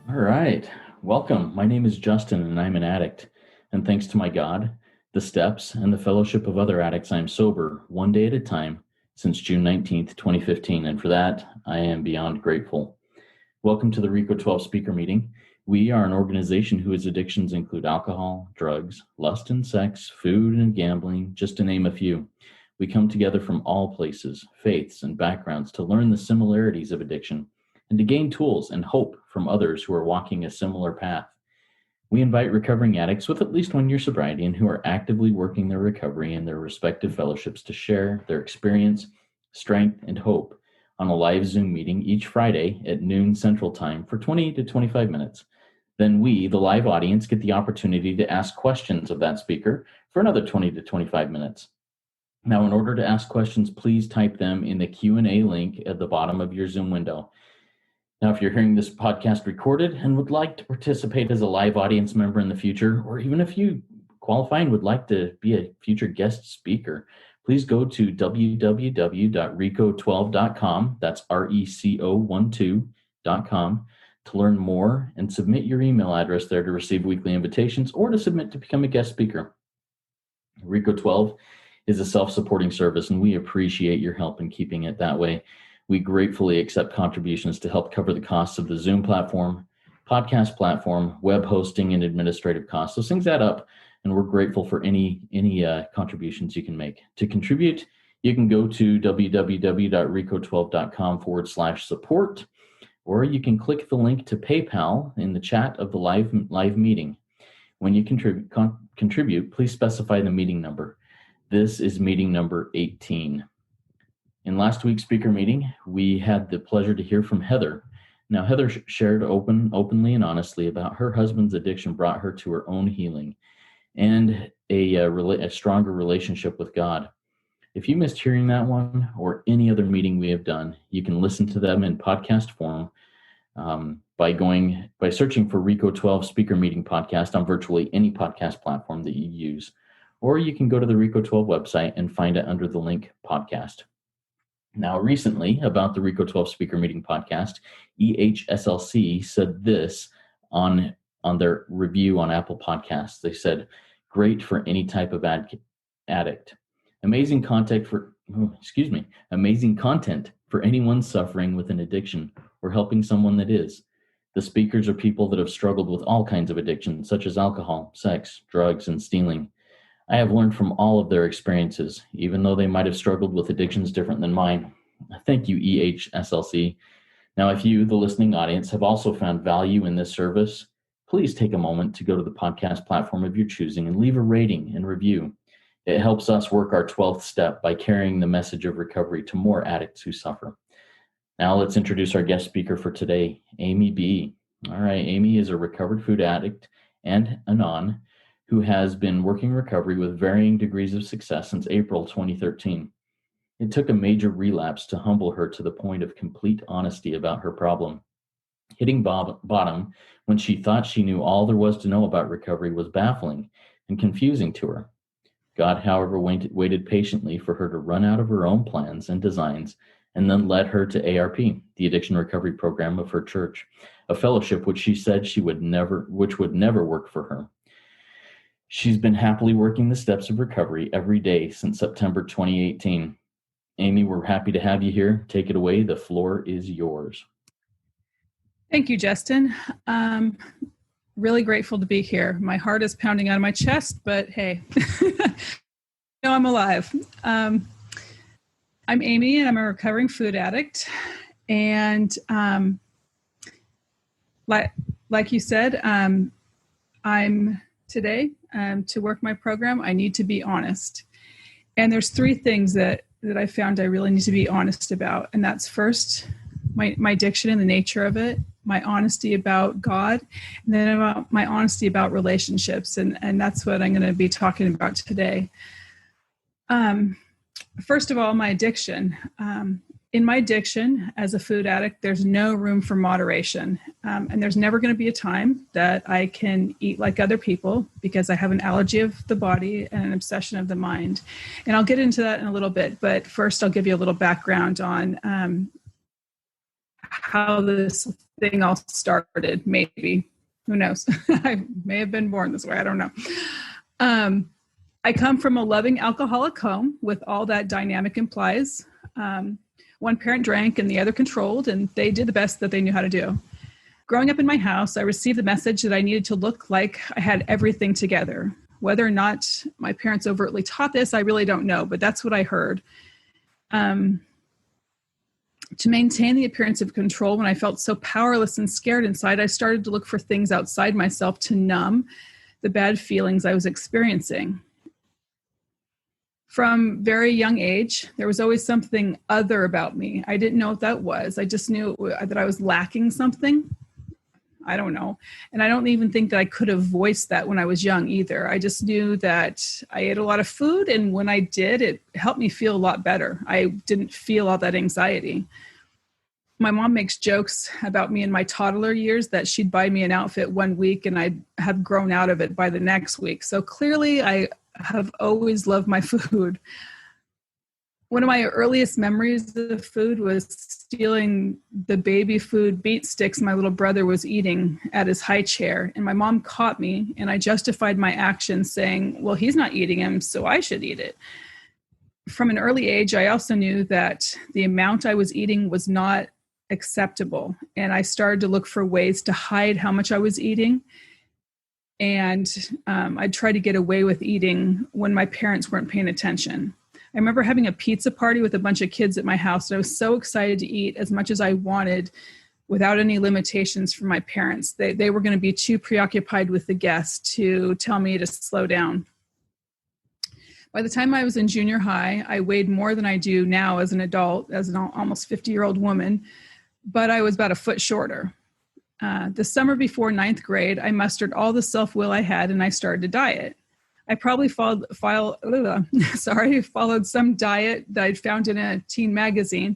All right. Welcome. My name is Justin, and I'm an addict. And thanks to my God, the steps, and the fellowship of other addicts, I'm sober one day at a time since June 19th, 2015. And for that, I am beyond grateful. Welcome to the RECO12 speaker meeting. We are an organization whose addictions include alcohol, drugs, lust and sex, food and gambling, just to name a few. We come together from all places, faiths, and backgrounds to learn the similarities of addiction and to gain tools and hope from others who are walking a similar path. We invite recovering addicts with at least 1 year sobriety and who are actively working their recovery in their respective fellowships to share their experience, strength, and hope on a live Zoom meeting each Friday at noon Central Time for 20 to 25 minutes. Then we, the live audience, get the opportunity to ask questions of that speaker for another 20 to 25 minutes. Now, in order to ask questions, please type them in the Q&A link at the bottom of your Zoom window. Now, if you're hearing this podcast recorded and would like to participate as a live audience member in the future, or even if you qualify and would like to be a future guest speaker, please go to www.RECO12.com, that's RECO12.com, to learn more and submit your email address there to receive weekly invitations or to submit to become a guest speaker. RECO12 is a self-supporting service, and we appreciate your help in keeping it that way. We gratefully accept contributions to help cover the costs of the Zoom platform, podcast platform, web hosting, and administrative costs. Those things add up, and we're grateful for any contributions you can make. To contribute, you can go to www.reco12.com/support, or you can click the link to PayPal in the chat of the live meeting. When you contribute, please specify the meeting number. This is meeting number 18. In last week's speaker meeting, we had the pleasure to hear from Heather. Now, Heather shared openly and honestly about her husband's addiction brought her to her own healing and a stronger relationship with God. If you missed hearing that one or any other meeting we have done, you can listen to them in podcast form by searching for RECO12 Speaker Meeting Podcast on virtually any podcast platform that you use. Or you can go to the RECO12 website and find it under the link podcast. Now, recently, about the RECO12 Speaker Meeting Podcast, EHSLC said this on their review on Apple Podcasts. They said, "Great for any type of addict. Amazing content for anyone suffering with an addiction or helping someone that is. The speakers are people that have struggled with all kinds of addictions, such as alcohol, sex, drugs, and stealing. I have learned from all of their experiences, even though they might have struggled with addictions different than mine. Thank you, EHSLC. Now, if you, the listening audience, have also found value in this service, please take a moment to go to the podcast platform of your choosing and leave a rating and review. It helps us work our 12th step by carrying the message of recovery to more addicts who suffer." Now, let's introduce our guest speaker for today, Amy B. All right, Amy is a recovered food addict and Anon who has been working recovery with varying degrees of success since April 2013. It took a major relapse to humble her to the point of complete honesty about her problem. Hitting bottom when she thought she knew all there was to know about recovery was baffling and confusing to her. God, however, waited patiently for her to run out of her own plans and designs and then led her to ARP, the addiction recovery program of her church, a fellowship which she said would never work for her. She's been happily working the steps of recovery every day since September 2018. Amy, we're happy to have you here. Take it away. The floor is yours. Thank you, Justin. Really grateful to be here. My heart is pounding out of my chest, but hey, no, I'm alive. I'm Amy, and I'm a recovering food addict. And like you said, I'm today, to work my program, I need to be honest. And there's three things that I found I really need to be honest about. And that's first, my addiction and the nature of it, my honesty about God, and then about my honesty about relationships. And that's what I'm going to be talking about today. First of all, my addiction. In my addiction as a food addict, there's no room for moderation. And there's never going to be a time that I can eat like other people because I have an allergy of the body and an obsession of the mind. And I'll get into that in a little bit. But first, I'll give you a little background on how this thing all started, maybe. Who knows? I may have been born this way. I don't know. I come from a loving alcoholic home with all that dynamic implies. One parent drank and the other controlled, and they did the best that they knew how to do. Growing up in my house, I received the message that I needed to look like I had everything together. Whether or not my parents overtly taught this, I really don't know, but that's what I heard. To maintain the appearance of control when I felt so powerless and scared inside, I started to look for things outside myself to numb the bad feelings I was experiencing. From very young age, there was always something other about me. I didn't know what that was. I just knew that I was lacking something. I don't know. And I don't even think that I could have voiced that when I was young either. I just knew that I ate a lot of food, and when I did, it helped me feel a lot better. I didn't feel all that anxiety. My mom makes jokes about me in my toddler years that she'd buy me an outfit one week and I'd have grown out of it by the next week. So clearly I have always loved my food. One of my earliest memories of food was stealing the baby food beet sticks my little brother was eating at his high chair. And my mom caught me, and I justified my actions saying, well, he's not eating him, so I should eat it. From an early age, I also knew that the amount I was eating was not acceptable. And I started to look for ways to hide how much I was eating. And I'd try to get away with eating when my parents weren't paying attention. I remember having a pizza party with a bunch of kids at my house, and I was so excited to eat as much as I wanted without any limitations from my parents. They were going to be too preoccupied with the guests to tell me to slow down. By the time I was in junior high, I weighed more than I do now as an adult, as an almost 50-year-old woman, but I was about a foot shorter. The summer before ninth grade, I mustered all the self-will I had, and I started to diet. I probably followed some diet that I'd found in a teen magazine,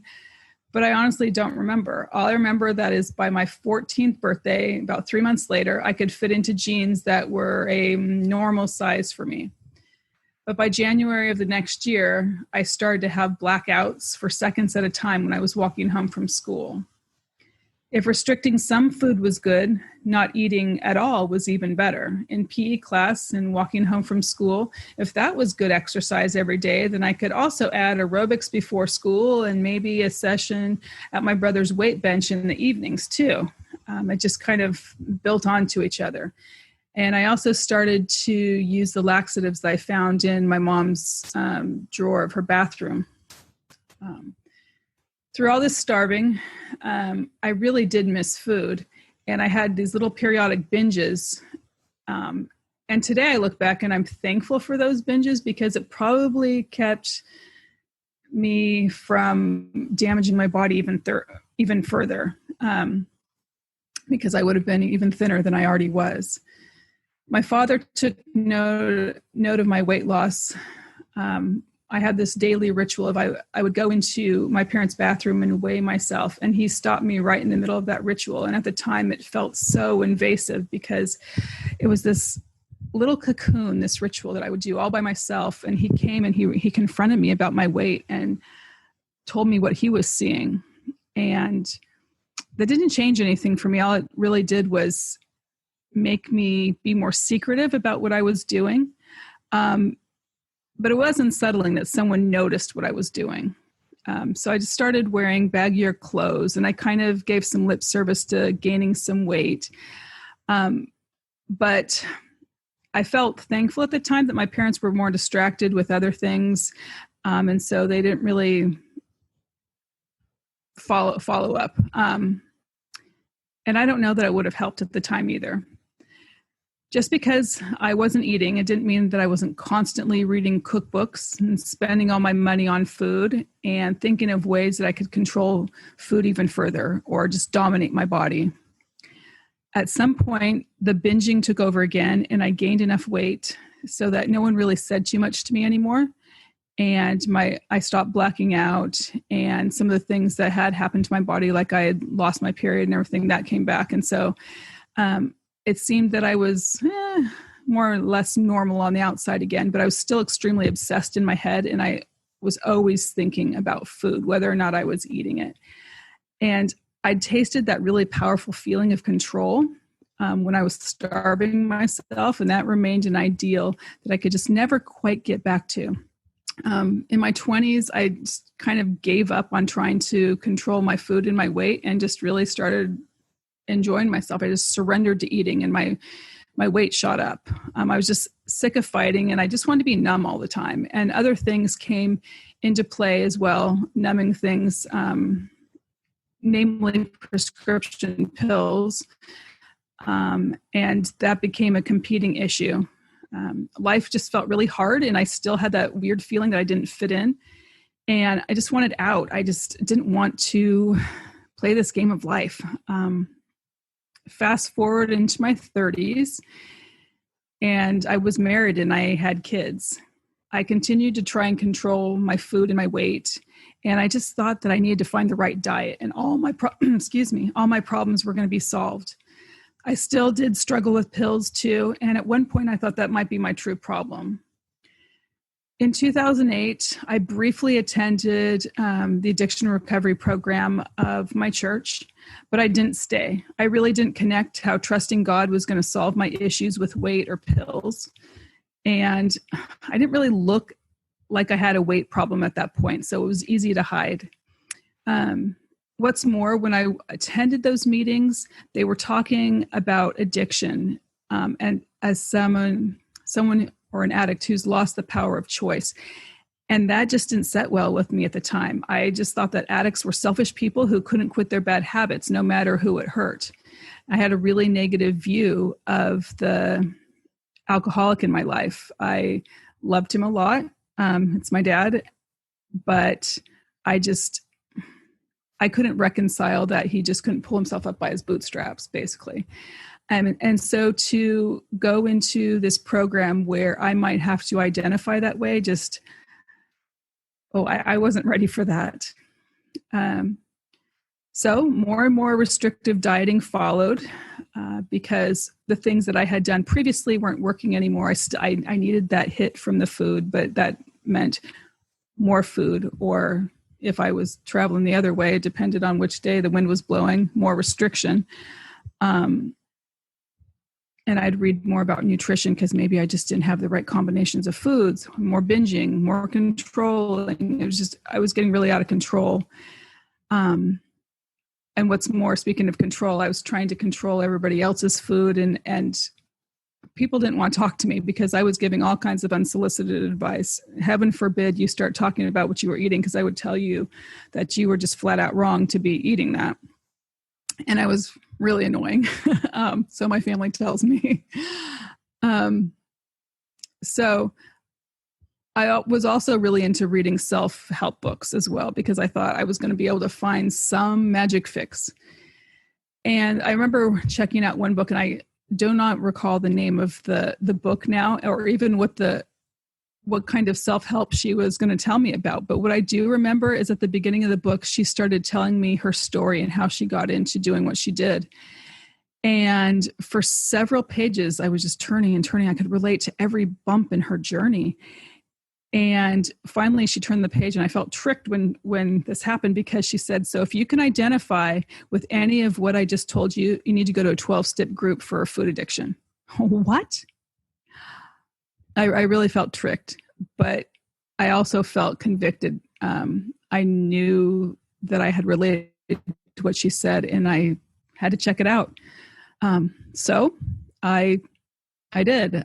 but I honestly don't remember. All I remember that is by my 14th birthday, about 3 months later, I could fit into jeans that were a normal size for me. But by January of the next year, I started to have blackouts for seconds at a time when I was walking home from school. If restricting some food was good, not eating at all was even better. In PE class and walking home from school, if that was good exercise every day, then I could also add aerobics before school and maybe a session at my brother's weight bench in the evenings too. It just kind of built onto each other. And I also started to use the laxatives that I found in my mom's drawer of her bathroom. Through all this starving, I really did miss food. And I had these little periodic binges. And today I look back and I'm thankful for those binges because it probably kept me from damaging my body even further, because I would have been even thinner than I already was. My father took note of my weight loss. I had this daily ritual of I would go into my parents' bathroom and weigh myself, and he stopped me right in the middle of that ritual. And at the time, it felt so invasive because it was this little cocoon, this ritual that I would do all by myself. And he came and he confronted me about my weight and told me what he was seeing. And that didn't change anything for me. All it really did was make me be more secretive about what I was doing. But it was unsettling that someone noticed what I was doing. So I just started wearing baggier clothes, and I kind of gave some lip service to gaining some weight. But I felt thankful at the time that my parents were more distracted with other things. And so they didn't really follow up. And I don't know that it would have helped at the time either. Just because I wasn't eating, it didn't mean that I wasn't constantly reading cookbooks and spending all my money on food and thinking of ways that I could control food even further or just dominate my body. At some point, the binging took over again, and I gained enough weight so that no one really said too much to me anymore. And I stopped blacking out, and some of the things that had happened to my body, like I had lost my period and everything, that came back. And so it seemed that I was more or less normal on the outside again, but I was still extremely obsessed in my head, and I was always thinking about food, whether or not I was eating it. And I'd tasted that really powerful feeling of control when I was starving myself, and that remained an ideal that I could just never quite get back to. In my 20s, I just kind of gave up on trying to control my food and my weight and just really started enjoying myself. I just surrendered to eating, and my weight shot up. I was just sick of fighting, and I just wanted to be numb all the time. And other things came into play as well, numbing things, namely prescription pills. And that became a competing issue. Life just felt really hard, and I still had that weird feeling that I didn't fit in. And I just wanted out. I just didn't want to play this game of life. Fast forward into my 30s, and I was married and I had kids. I continued to try and control my food and my weight. And I just thought that I needed to find the right diet, and all my all my problems were going to be solved. I still did struggle with pills too. And at one point I thought that might be my true problem. In 2008, I briefly attended the addiction recovery program of my church, but I didn't stay. I really didn't connect how trusting God was going to solve my issues with weight or pills. And I didn't really look like I had a weight problem at that point, so it was easy to hide. What's more, when I attended those meetings, they were talking about addiction, and as someone or an addict who's lost the power of choice. And that just didn't set well with me at the time. I just thought that addicts were selfish people who couldn't quit their bad habits, no matter who it hurt. I had a really negative view of the alcoholic in my life. I loved him a lot. It's my dad, but I couldn't reconcile that he just couldn't pull himself up by his bootstraps, basically. And so to go into this program where I might have to identify that way, I wasn't ready for that. So more and more restrictive dieting followed because the things that I had done previously weren't working anymore. I needed that hit from the food, but that meant more food, or if I was traveling the other way, it depended on which day the wind was blowing, more restriction. And I'd read more about nutrition because maybe I just didn't have the right combinations of foods, more binging, more controlling. It was just, I was getting really out of control. And what's more, speaking of control, I was trying to control everybody else's food, and people didn't want to talk to me because I was giving all kinds of unsolicited advice. Heaven forbid you start talking about what you were eating, because I would tell you that you were just flat out wrong to be eating that. And I was really annoying. So my family tells me. So I was also really into reading self-help books as well, because I thought I was going to be able to find some magic fix. And I remember checking out one book, and I do not recall the name of the book now, or even what kind of self-help she was going to tell me about. But what I do remember is at the beginning of the book, she started telling me her story and how she got into doing what she did. And for several pages, I was just turning and turning. I could relate to every bump in her journey. And finally, she turned the page, and I felt tricked when this happened, because she said, so if you can identify with any of what I just told you, you need to go to a 12-step group for food addiction. What? I really felt tricked, but I also felt convicted. I knew that I had related to what she said, and I had to check it out. So I did.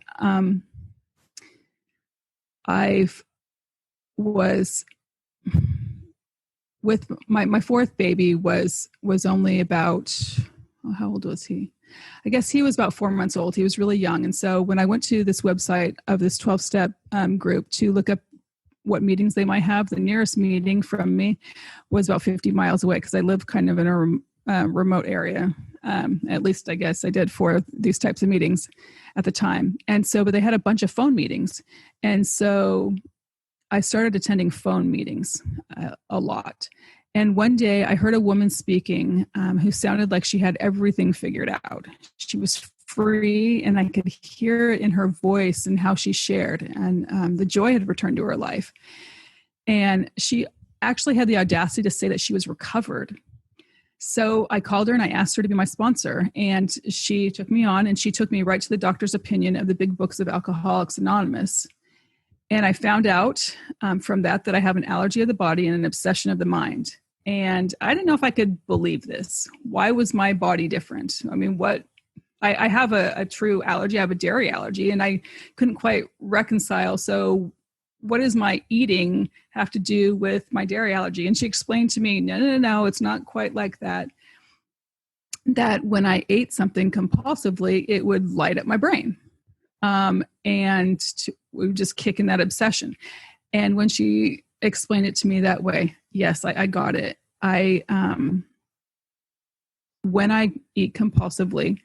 I was with my fourth baby was only about, how old was he? I guess he was about 4 months old. He was really young. And so when I went to this website of this 12-step group to look up what meetings they might have, the nearest meeting from me was about 50 miles away, because I live kind of in a remote area. At least I guess I did for these types of meetings at the time. And so, but they had a bunch of phone meetings. And so I started attending phone meetings a lot. And one day I heard a woman speaking who sounded like she had everything figured out. She was free, and I could hear it in her voice and how she shared. And the joy had returned to her life. And she actually had the audacity to say that she was recovered. So I called her and I asked her to be my sponsor, and she took me on, and she took me right to the doctor's opinion of the big books of Alcoholics Anonymous. And I found out from that I have an allergy of the body and an obsession of the mind. And I didn't know if I could believe this. Why was my body different? I mean, I have a true allergy. I have a dairy allergy, and I couldn't quite reconcile. So what does my eating have to do with my dairy allergy? And she explained to me, no, it's not quite like that. That when I ate something compulsively, it would light up my brain. We would just kick in that obsession. And when she explained it to me that way, yes, I got it. When I eat compulsively,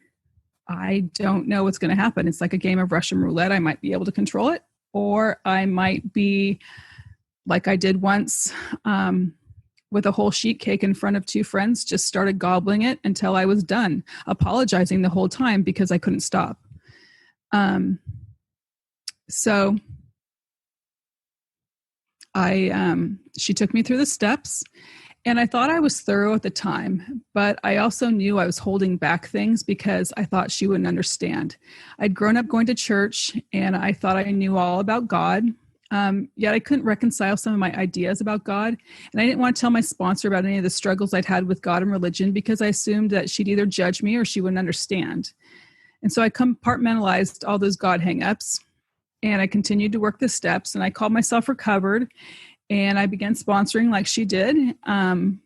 I don't know what's going to happen. It's like a game of Russian roulette. I might be able to control it, or I might be like I did once with a whole sheet cake in front of two friends, just started gobbling it until I was done, apologizing the whole time because I couldn't stop. So she took me through the steps, and I thought I was thorough at the time, but I also knew I was holding back things because I thought she wouldn't understand. I'd grown up going to church, and I thought I knew all about God. Yet I couldn't reconcile some of my ideas about God. And I didn't want to tell my sponsor about any of the struggles I'd had with God and religion because I assumed that she'd either judge me or she wouldn't understand. And so I compartmentalized all those God hangups, and I continued to work the steps, and I called myself recovered, and I began sponsoring like she did. And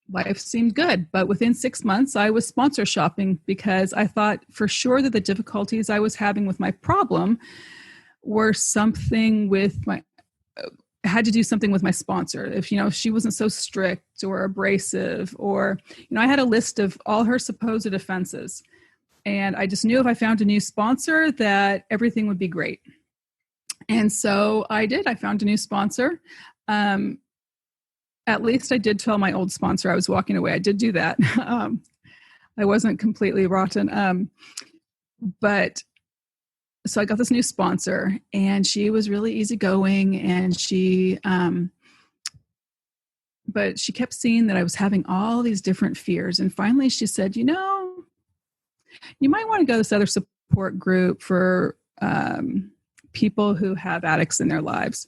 life seemed good. But within 6 months, I was sponsor shopping because I thought for sure that the difficulties I was having with my problem were something with had to do something with my sponsor. If she wasn't so strict or abrasive, or I had a list of all her supposed offenses, and I just knew if I found a new sponsor that everything would be great. And so I did. I found a new sponsor. At least I did tell my old sponsor I was walking away. I did do that. I wasn't completely rotten. But so I got this new sponsor, and she was really easygoing, and but she kept seeing that I was having all these different fears. And finally she said, you might want to go to this other support group for people who have addicts in their lives.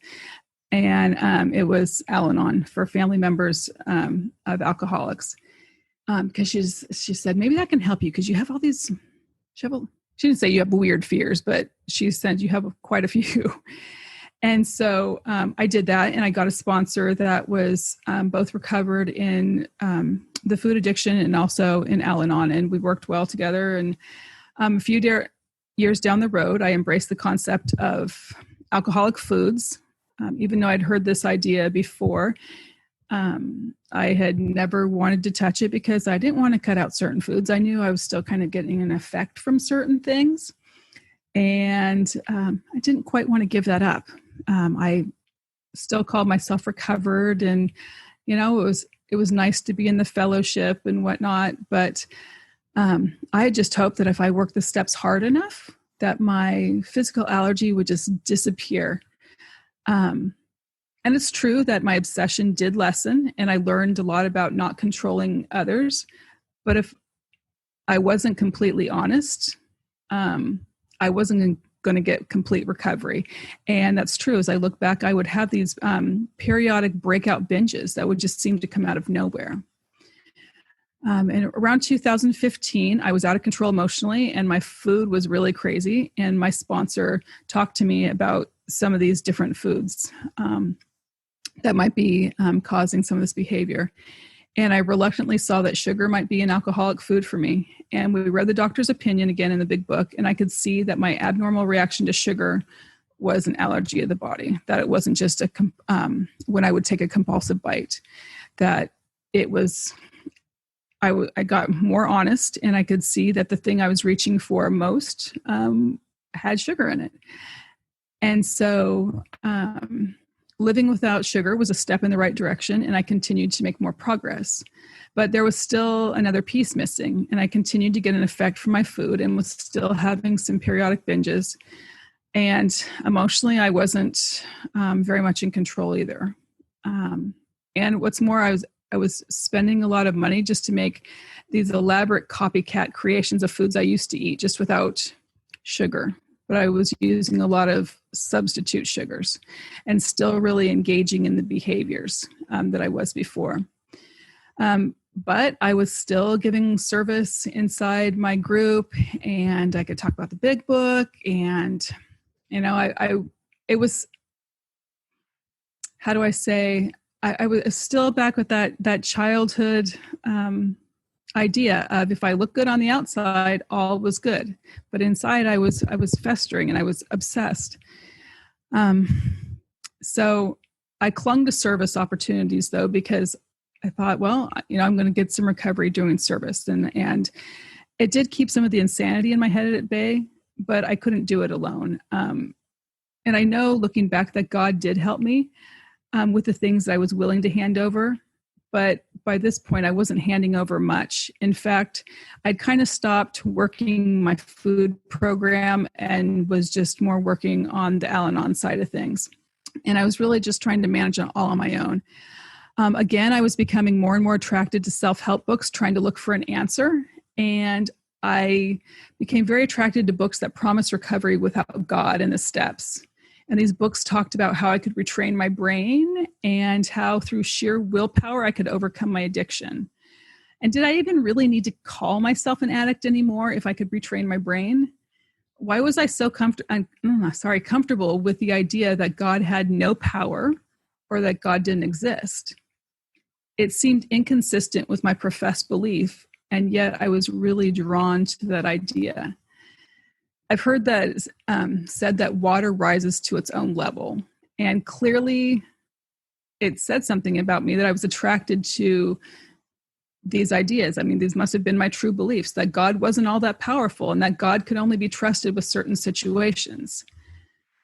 And it was Al-Anon for family members of alcoholics. Because she said, maybe that can help you because you have all these, she didn't say you have weird fears, but she said you have quite a few. And so I did that, and I got a sponsor that was both recovered in the food addiction and also in Al-Anon, and we worked well together. And a few years down the road, I embraced the concept of alcoholic foods. Even though I'd heard this idea before, I had never wanted to touch it because I didn't want to cut out certain foods. I knew I was still kind of getting an effect from certain things, and I didn't quite want to give that up. I still called myself recovered, and it was nice to be in the fellowship and whatnot, but I had just hoped that if I worked the steps hard enough, that my physical allergy would just disappear. And it's true that my obsession did lessen, and I learned a lot about not controlling others. But if I wasn't completely honest, I wasn't going to get complete recovery. And that's true. As I look back, I would have these periodic breakout binges that would just seem to come out of nowhere. And around 2015, I was out of control emotionally, and my food was really crazy. And my sponsor talked to me about some of these different foods that might be causing some of this behavior. And I reluctantly saw that sugar might be an alcoholic food for me. And we read the doctor's opinion again in the big book, and I could see that my abnormal reaction to sugar was an allergy of the body, that it wasn't just when I would take a compulsive bite, that it was, I got more honest, and I could see that the thing I was reaching for most had sugar in it. And so living without sugar was a step in the right direction, and I continued to make more progress. But there was still another piece missing, and I continued to get an effect from my food and was still having some periodic binges. And emotionally, I wasn't very much in control either. And what's more, I was spending a lot of money just to make these elaborate copycat creations of foods I used to eat just without sugar. But I was using a lot of substitute sugars and still really engaging in the behaviors that I was before. But I was still giving service inside my group, and I could talk about the big book. And, it was, how do I say, I was still back with that childhood idea of if I look good on the outside, all was good. But inside I was festering and I was obsessed. So I clung to service opportunities though, because I thought, well, I'm going to get some recovery doing service. And it did keep some of the insanity in my head at bay, but I couldn't do it alone. And I know looking back that God did help me with the things I was willing to hand over. But by this point, I wasn't handing over much. In fact, I'd kind of stopped working my food program and was just more working on the Al-Anon side of things. And I was really just trying to manage it all on my own. Again, I was becoming more and more attracted to self-help books, trying to look for an answer. And I became very attracted to books that promise recovery without God and the steps. And these books talked about how I could retrain my brain and how through sheer willpower I could overcome my addiction. And did I even really need to call myself an addict anymore if I could retrain my brain? Why was I so comfortable with the idea that God had no power or that God didn't exist? It seemed inconsistent with my professed belief, and yet I was really drawn to that idea. I've heard that said that water rises to its own level. And clearly it said something about me that I was attracted to these ideas. I mean, these must have been my true beliefs, that God wasn't all that powerful and that God could only be trusted with certain situations.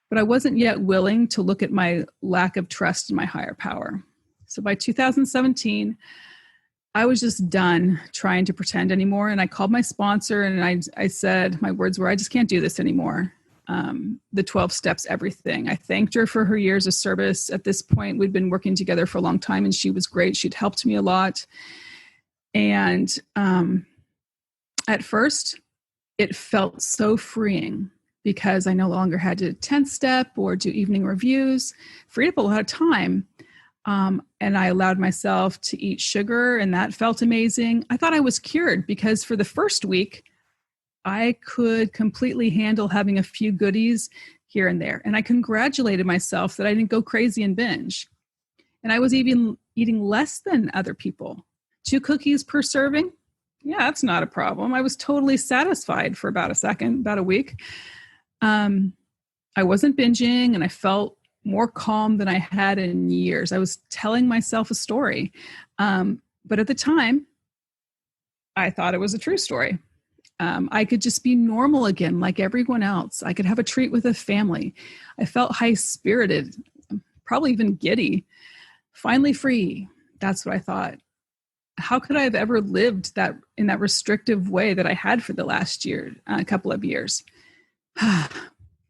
But I wasn't yet willing to look at my lack of trust in my higher power. So by 2017, I was just done trying to pretend anymore. And I called my sponsor and I said, my words were, I just can't do this anymore. The 12 steps, everything. I thanked her for her years of service. At this point, we'd been working together for a long time and she was great. She'd helped me a lot. And at first, it felt so freeing because I no longer had to 10th step or do evening reviews, freed up a lot of time. And I allowed myself to eat sugar, and that felt amazing. I thought I was cured because for the first week, I could completely handle having a few goodies here and there. And I congratulated myself that I didn't go crazy and binge. And I was even eating less than other people. 2 cookies per serving? Yeah, that's not a problem. I was totally satisfied for about a week. I wasn't binging, and I felt more calm than I had in years. I was telling myself a story. But at the time, I thought it was a true story. I could just be normal again, like everyone else. I could have a treat with a family. I felt high-spirited, probably even giddy, finally free. That's what I thought. How could I have ever lived that in that restrictive way that I had for the last couple of years?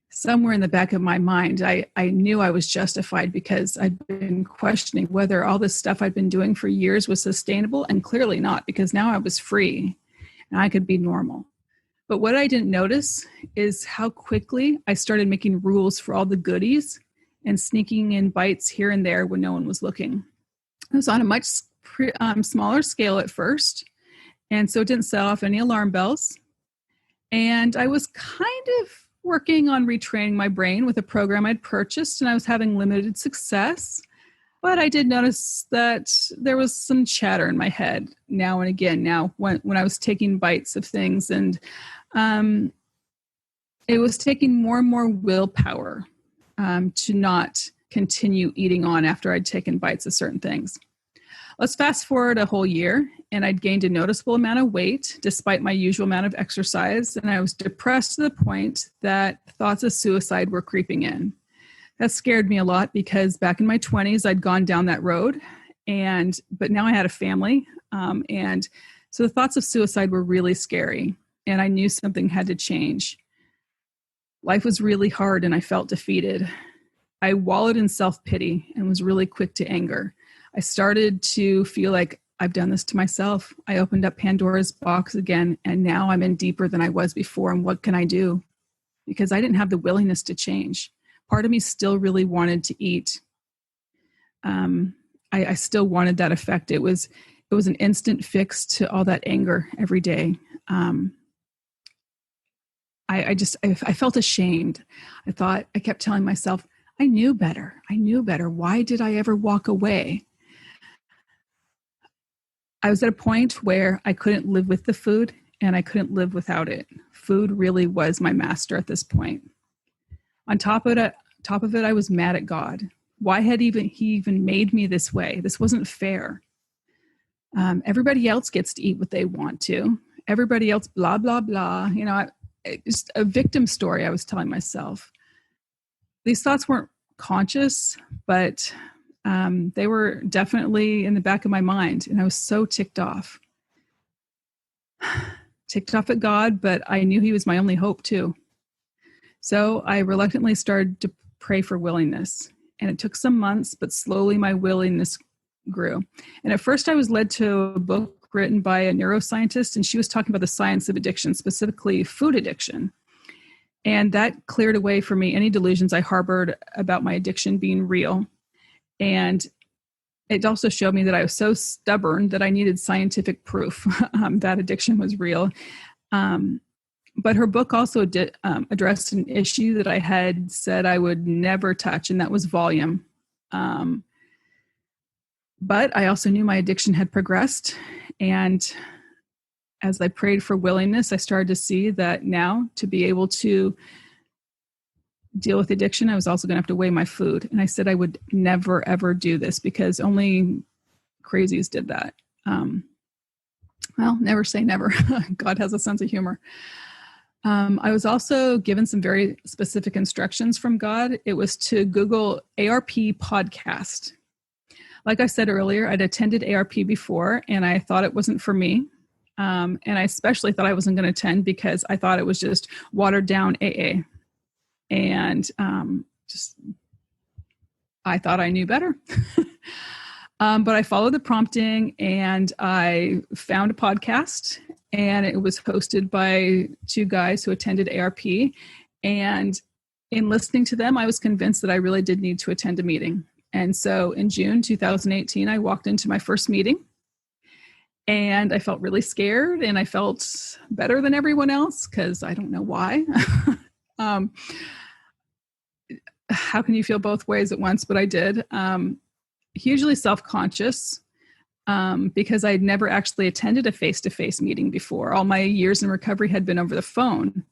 Somewhere in the back of my mind, I knew I was justified because I'd been questioning whether all this stuff I'd been doing for years was sustainable, and clearly not, because now I was free and I could be normal. But what I didn't notice is how quickly I started making rules for all the goodies and sneaking in bites here and there when no one was looking. It was on a much smaller scale at first, and so it didn't set off any alarm bells. And I was kind of working on retraining my brain with a program I'd purchased, and I was having limited success. But I did notice that there was some chatter in my head now and again. Now, when I was taking bites of things, and it was taking more and more willpower to not continue eating on after I'd taken bites of certain things. Let's fast forward a whole year, and I'd gained a noticeable amount of weight despite my usual amount of exercise, and I was depressed to the point that thoughts of suicide were creeping in. That scared me a lot because back in my 20s, I'd gone down that road, but now I had a family, and so the thoughts of suicide were really scary, and I knew something had to change. Life was really hard, and I felt defeated. I wallowed in self-pity and was really quick to anger. I started to feel like I've done this to myself. I opened up Pandora's box again, and now I'm in deeper than I was before. And what can I do? Because I didn't have the willingness to change. Part of me still really wanted to eat. I still wanted that effect. It was an instant fix to all that anger every day. I felt ashamed. I kept telling myself, I knew better. Why did I ever walk away? I was at a point where I couldn't live with the food and I couldn't live without it. Food really was my master at this point. On top of it, I was mad at God. Why had he even made me this way? This wasn't fair. Everybody else gets to eat what they want to. Everybody else, blah, blah, blah. It's a victim story I was telling myself. These thoughts weren't conscious, but they were definitely in the back of my mind. And I was so ticked off. Ticked off at God, but I knew he was my only hope too. So I reluctantly started to pray for willingness. And it took some months, but slowly my willingness grew. And at first I was led to a book written by a neuroscientist, and she was talking about the science of addiction, specifically food addiction. And that cleared away for me any delusions I harbored about my addiction being real. And it also showed me that I was so stubborn that I needed scientific proof that addiction was real. But her book also addressed an issue that I had said I would never touch, and that was volume. But I also knew my addiction had progressed. And as I prayed for willingness, I started to see that now to be able to deal with addiction, I was also going to have to weigh my food. And I said I would never, ever do this because only crazies did that. Well, never say never. God has a sense of humor. I was also given some very specific instructions from God. It was to Google ARP podcast. Like I said earlier, I'd attended ARP before, and I thought it wasn't for me. And I especially thought I wasn't going to attend because I thought it was just watered down AA. And I thought I knew better. But I followed the prompting, and I found a podcast, and it was hosted by two guys who attended ARP. And in listening to them, I was convinced that I really did need to attend a meeting. And so in June 2018, I walked into my first meeting, and I felt really scared, and I felt better than everyone else because I don't know why. How can you feel both ways at once? But I did. Hugely self-conscious because I'd never actually attended a face-to-face meeting before. All my years in recovery had been over the phone.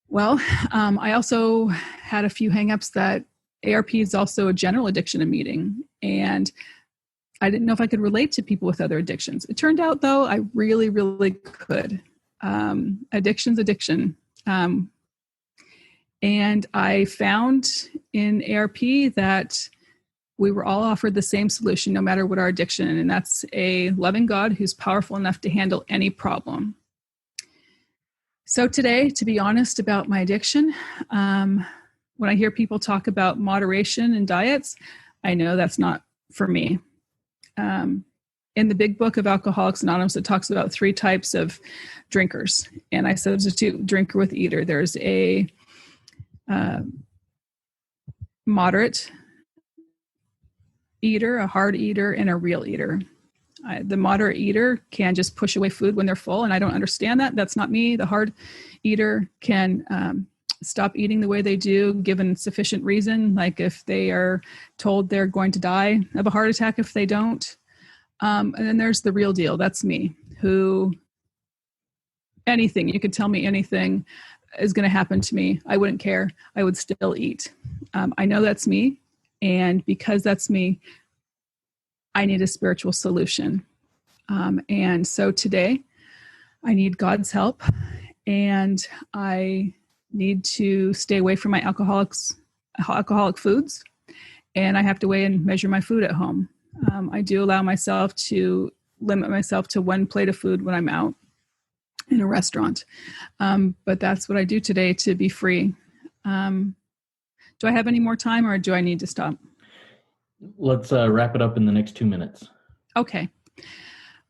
Well, I also had a few hangups that ARP is also a general addiction meeting, and I didn't know if I could relate to people with other addictions. It turned out, though, I really, really could. Addiction's addiction. And I found in ARP that we were all offered the same solution, no matter what our addiction, and that's a loving God who's powerful enough to handle any problem. So today, to be honest about my addiction, when I hear people talk about moderation and diets, I know that's not for me. In the big book of Alcoholics Anonymous, it talks about 3 types of drinkers, and I substitute drinker with eater. There's a moderate eater, a hard eater, and a real eater. The moderate eater can just push away food when they're full, and I don't understand that. That's not me. The hard eater can stop eating the way they do given sufficient reason, like if they are told they're going to die of a heart attack if they don't. And then there's the real deal. That's me, who anything, you could tell me anything is going to happen to me. I wouldn't care. I would still eat. I know that's me. And because that's me, I need a spiritual solution. And so today I need God's help, and I need to stay away from my alcoholic foods, and I have to weigh and measure my food at home. I do allow myself to limit myself to 1 plate of food when I'm out in a restaurant. But that's what I do today to be free. Do I have any more time, or do I need to stop? Let's wrap it up in the next 2 minutes. Okay.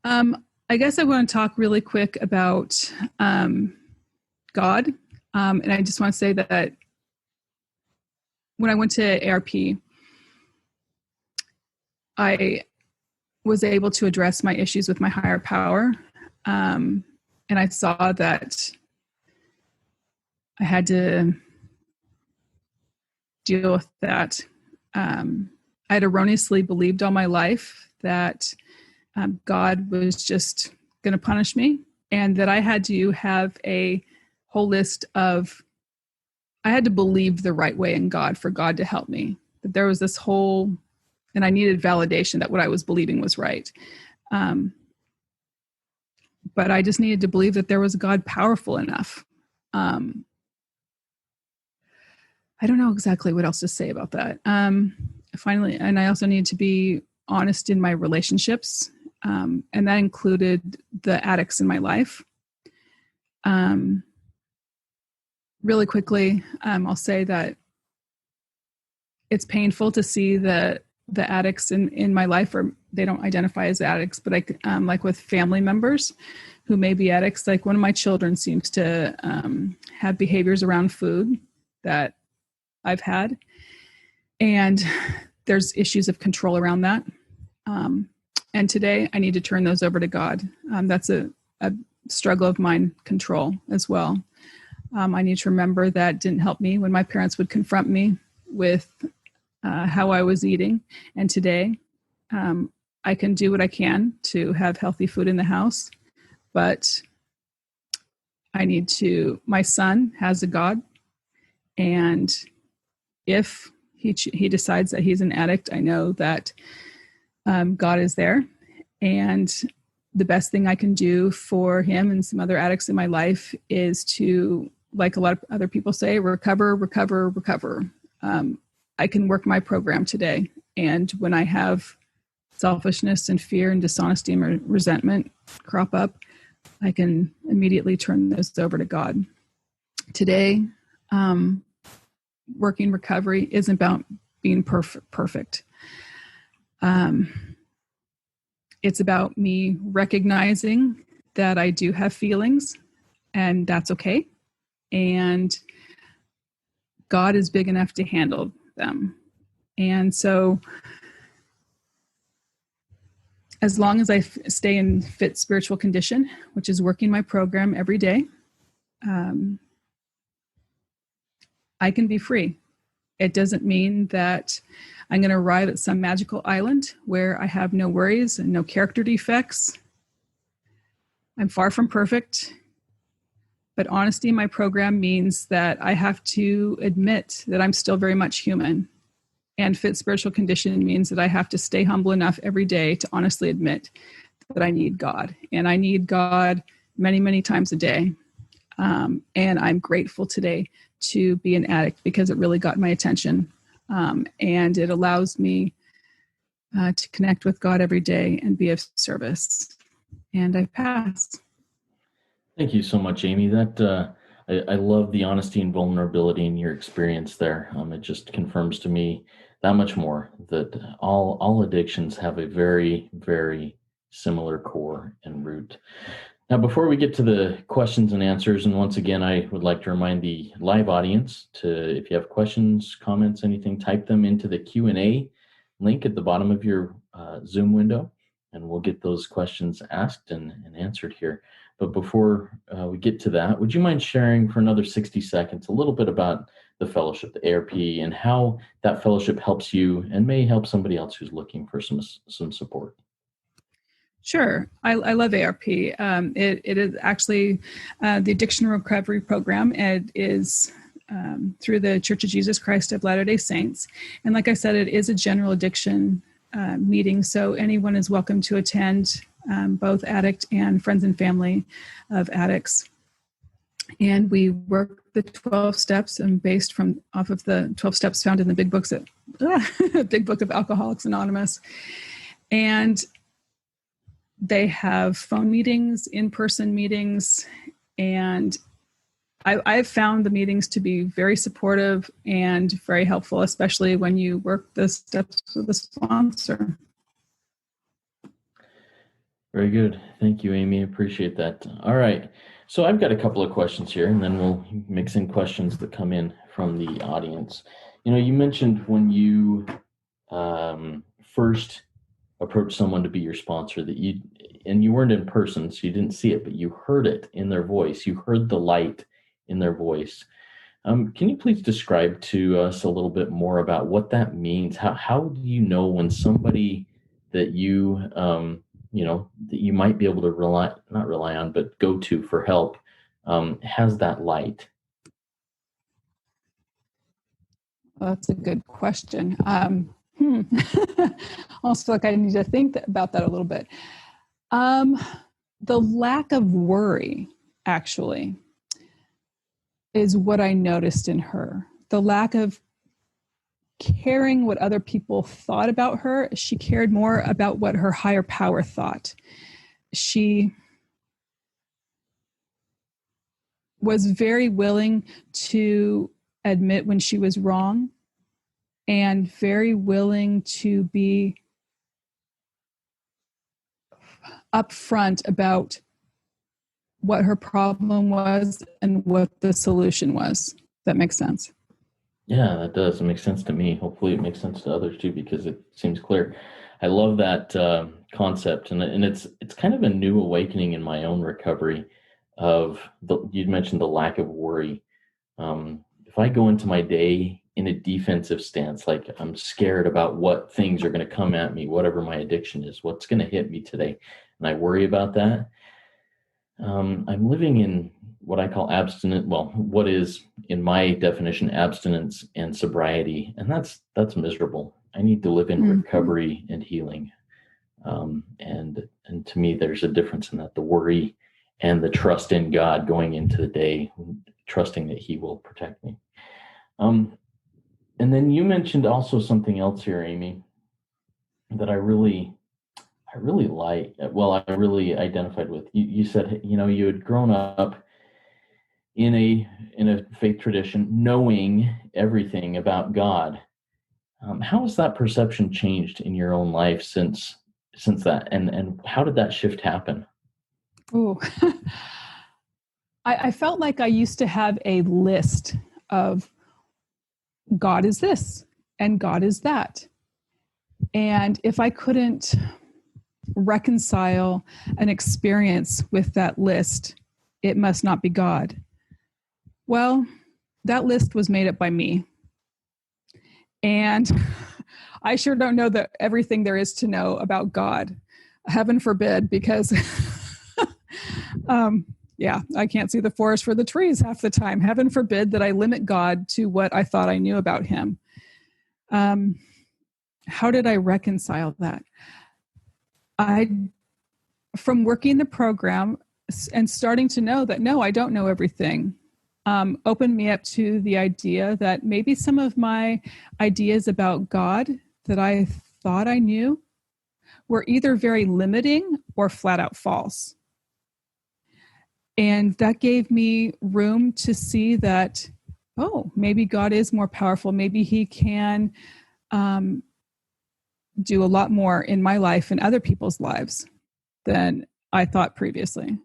I guess I want to talk really quick about God. And I just want to say that when I went to ARP, I was able to address my issues with my higher power. And I saw that I had to deal with that. I had erroneously believed all my life that God was just going to punish me, and that I had to have a whole list of, I had to believe the right way in God for God to help me. That there was this whole, and I needed validation that what I was believing was right. But I just needed to believe that there was a God powerful enough. I don't know exactly what else to say about that. Finally, and I also needed to be honest in my relationships. And that included the addicts in my life. Really quickly, I'll say that it's painful to see that the addicts in my life, or they don't identify as addicts, but I like with family members who may be addicts. Like one of my children seems to have behaviors around food that I've had, and there's issues of control around that. And today I need to turn those over to God. That's a struggle of mine, control as well. I need to remember that didn't help me when my parents would confront me with how I was eating. And today I can do what I can to have healthy food in the house, but I need to, my son has a God, and if he decides that he's an addict, I know that God is there. And the best thing I can do for him and some other addicts in my life is to, like a lot of other people say, recover, recover, recover. I can work my program today. And when I have selfishness and fear and dishonesty and resentment crop up, I can immediately turn those over to God. Today, working recovery isn't about being perfect. It's about me recognizing that I do have feelings, and that's okay. And God is big enough to handle them. And so as long as I stay in fit spiritual condition, which is working my program every day, I can be free. It doesn't mean that I'm going to arrive at some magical island where I have no worries and no character defects. I'm far from perfect. But honesty in my program means that I have to admit that I'm still very much human. And fit spiritual condition means that I have to stay humble enough every day to honestly admit that I need God. And I need God many, many times a day. And I'm grateful today to be an addict because it really got my attention. And it allows me to connect with God every day and be of service. And I pass. Thank you so much, Amy. That I love the honesty and vulnerability in your experience there. It just confirms to me that much more that all addictions have a very, very similar core and root. Now, before we get to the questions and answers, and once again, I would like to remind the live audience to, if you have questions, comments, anything, type them into the Q&A link at the bottom of your Zoom window, and we'll get those questions asked and answered here. But before we get to that, would you mind sharing for another 60 seconds a little bit about the fellowship, the ARP, and how that fellowship helps you and may help somebody else who's looking for some support? Sure. I love ARP. It is actually the Addiction Recovery Program. It is through the Church of Jesus Christ of Latter-day Saints. And like I said, it is a general addiction meeting, so anyone is welcome to attend, both addict and friends and family of addicts. And we work the 12 steps and based off of the 12 steps found in the big book of Alcoholics Anonymous. And they have phone meetings, in-person meetings, and I've found the meetings to be very supportive and very helpful, especially when you work the steps with the sponsor. Very good. Thank you, Amy. Appreciate that. All right. So I've got a couple of questions here, and then we'll mix in questions that come in from the audience. You mentioned when you first approached someone to be your sponsor that you weren't in person, so you didn't see it, but you heard it in their voice. You heard the light in their voice. Can you please describe to us a little bit more about what that means? How do you know when somebody that you that you might be able to not rely on, but go to for help, has that light? Well, that's a good question. Almost feel like I need to think about that a little bit. The lack of worry, actually, is what I noticed in her. The lack of caring what other people thought about her. She cared more about what her higher power thought. She was very willing to admit when she was wrong and very willing to be upfront about what her problem was and what the solution was. That makes sense. Yeah, that does. It makes sense to me. Hopefully it makes sense to others too, because it seems clear. I love that concept. And it's kind of a new awakening in my own recovery you'd mentioned the lack of worry. If I go into my day in a defensive stance, like I'm scared about what things are going to come at me, whatever my addiction is, what's going to hit me today, and I worry about that, I'm living in what I call what is, in my definition, abstinence and sobriety, and that's miserable. I need to live in recovery and healing, and to me, there's a difference in that: the worry and the trust in God going into the day, trusting that He will protect me. And then you mentioned also something else here, Amy, that I really like. Well, I really identified with. You said, you had grown up in a faith tradition, knowing everything about God. How has that perception changed in your own life since that, and how did that shift happen? Oh, I felt like I used to have a list of God is this and God is that. And if I couldn't reconcile an experience with that list, it must not be God. Well, that list was made up by me. And I sure don't know everything there is to know about God. Heaven forbid, because I can't see the forest for the trees half the time. Heaven forbid that I limit God to what I thought I knew about Him. How did I reconcile that? From working the program and starting to know that, no, I don't know everything, opened me up to the idea that maybe some of my ideas about God that I thought I knew were either very limiting or flat out false. And that gave me room to see that, maybe God is more powerful. Maybe He can do a lot more in my life and other people's lives than I thought previously.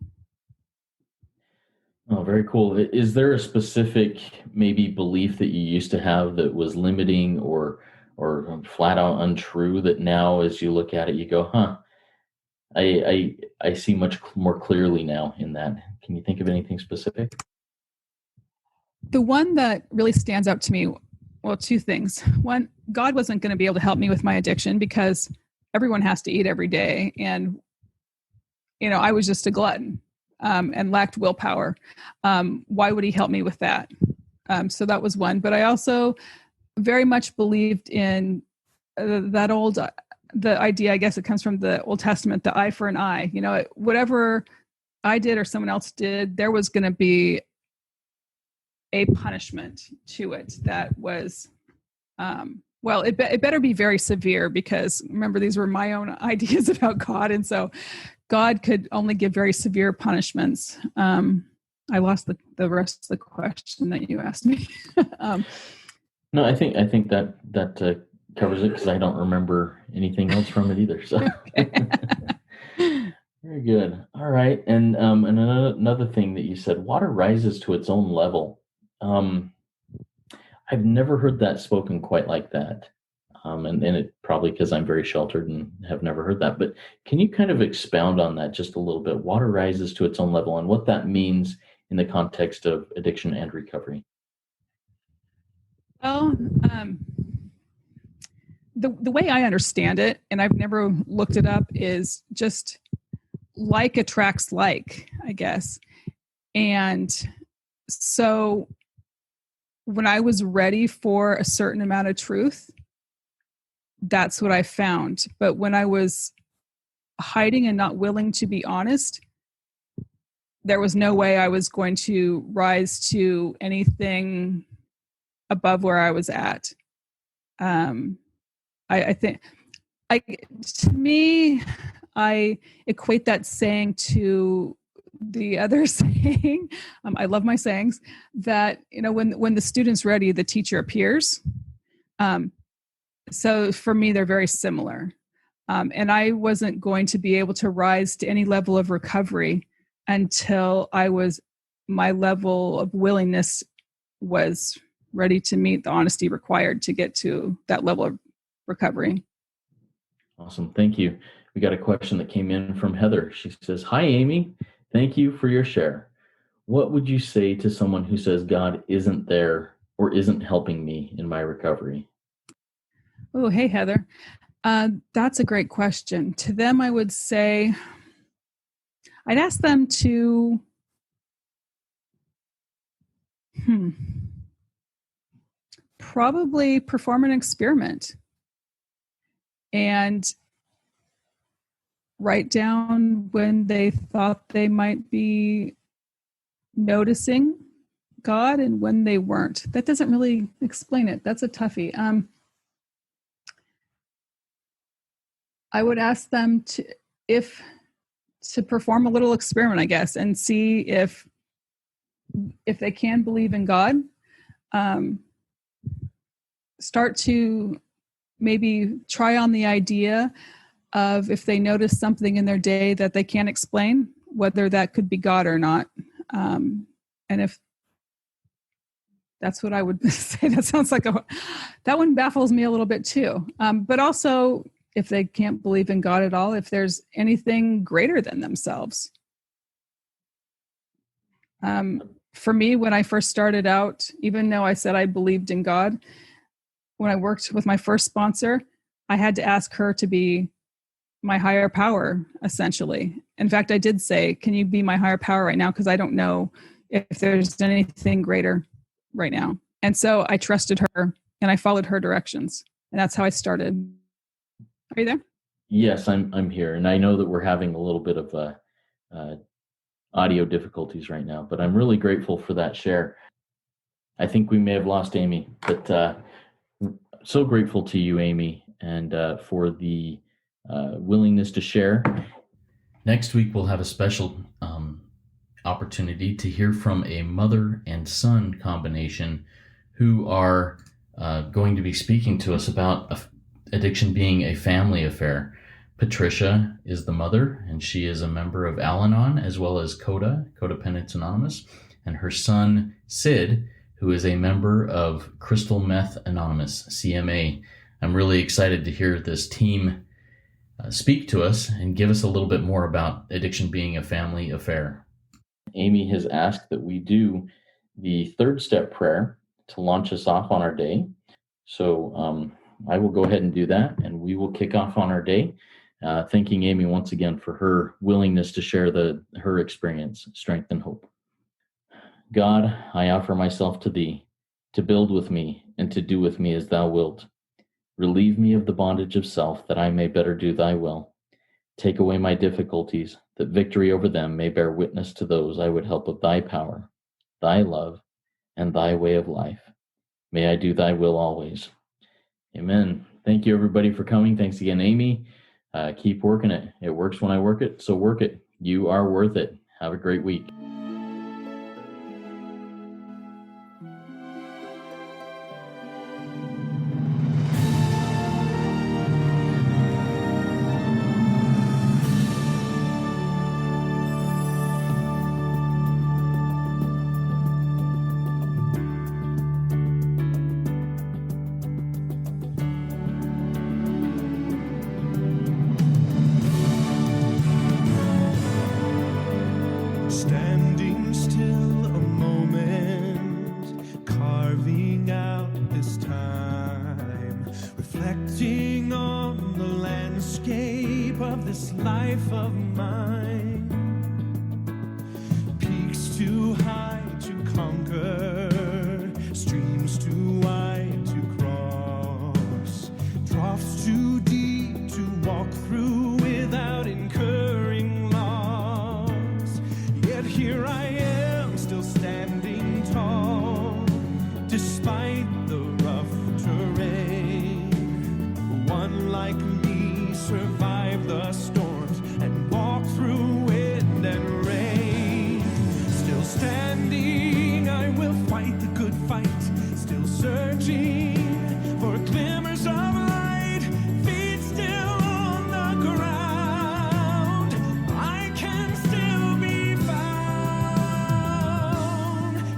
Oh, very cool. Is there a specific maybe belief that you used to have that was limiting or flat out untrue that now, as you look at it, you go, I see much more clearly now in that? Can you think of anything specific? The one that really stands out to me, well, two things. One, God wasn't going to be able to help me with my addiction because everyone has to eat every day. And, I was just a glutton and lacked willpower. Why would He help me with that? So that was one. But I also very much believed in the idea, I guess it comes from the Old Testament, the eye for an eye. Whatever I did or someone else did, there was going to be a punishment to it that was, it better be very severe, because remember, these were my own ideas about God. And so God could only give very severe punishments. I lost the rest of the question that you asked me. No, I think that covers it, because I don't remember anything else from it either. So very good. All right, and another thing that you said, water rises to its own level. I've never heard that spoken quite like that. And it probably because I'm very sheltered and have never heard that. But can you kind of expound on that just a little bit? Water rises to its own level, and what that means in the context of addiction and recovery. Well, the way I understand it, and I've never looked it up, is just like attracts like, I guess. And so when I was ready for a certain amount of truth, that's what I found. But when I was hiding and not willing to be honest, there was no way I was going to rise to anything above where I was at. I think, to me, I equate that saying to the other saying. I love my sayings, that, when the student's ready, the teacher appears. So for me, they're very similar. And I wasn't going to be able to rise to any level of recovery until my level of willingness was ready to meet the honesty required to get to that level of recovery. Awesome. Thank you. We got a question that came in from Heather. She says, "Hi, Amy. Thank you for your share. What would you say to someone who says God isn't there or isn't helping me in my recovery?" Oh, hey, Heather. That's a great question. To them, I would say, I'd ask them to probably perform an experiment and write down when they thought they might be noticing God and when they weren't. That doesn't really explain it. That's a toughie. I would ask them to perform a little experiment, I guess, and see if they can believe in God. Start to maybe try on the idea of, if they notice something in their day that they can't explain, whether that could be God or not. And if that's what I would say, that sounds like that one baffles me a little bit too. But also, if they can't believe in God at all, if there's anything greater than themselves. For me, when I first started out, even though I said I believed in God, when I worked with my first sponsor, I had to ask her to be my higher power, essentially. In fact, I did say, "Can you be my higher power right now? Because I don't know if there's anything greater right now." And so I trusted her and I followed her directions. And that's how I started. Are you there? Yes, I'm here, and I know that we're having a little bit of audio difficulties right now, but I'm really grateful for that share. I think we may have lost Amy, but so grateful to you, Amy, and for the willingness to share. Next week, we'll have a special opportunity to hear from a mother and son combination who are going to be speaking to us about addiction being a family affair. Patricia is the mother, and she is a member of Al-Anon, as well as CODA, Codependence Anonymous, and her son, Sid, who is a member of Crystal Meth Anonymous, CMA. I'm really excited to hear this team speak to us and give us a little bit more about addiction being a family affair. Amy has asked that we do the third step prayer to launch us off on our day. So I will go ahead and do that, and we will kick off on our day. Thanking Amy once again for her willingness to share her experience, strength, and hope. God, I offer myself to thee, to build with me and to do with me as thou wilt. Relieve me of the bondage of self, that I may better do thy will. Take away my difficulties, that victory over them may bear witness to those I would help of thy power, thy love, and thy way of life. May I do thy will always. Amen. Thank you, everybody, for coming. Thanks again, Amy. Keep working it. It works when I work it, so work it. You are worth it. Have a great week. this life of mine. Peaks too high to conquer, streams too wide to cross, troughs too deep to walk through without incurring loss. Yet here I am, still standing tall, despite the rough terrain. One like me survived the storms and walked through wind and rain. Still standing, I will fight the good fight. Still searching for glimmers of light. Feet still on the ground, I can still be found.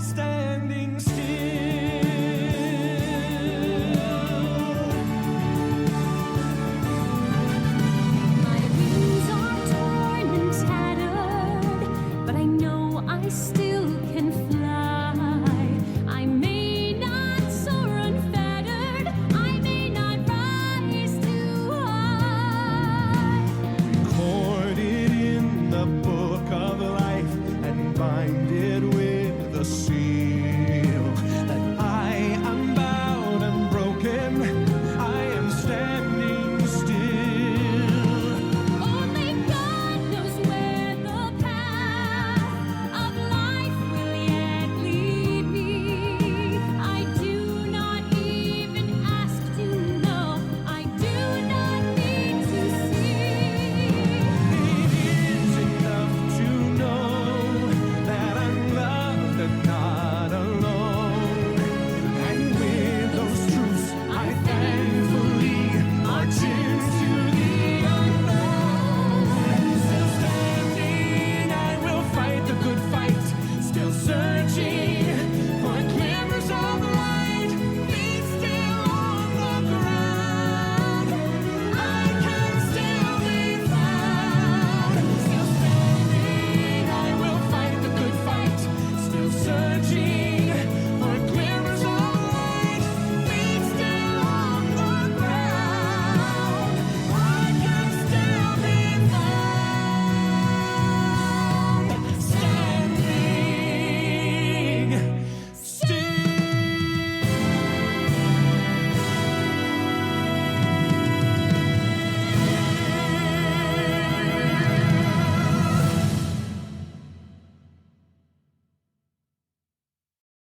Standing still. My wings are torn and tattered, but I know I still can fly. I may not soar unfettered, I may not rise too high. Recorded in the book of life and bind it with the seal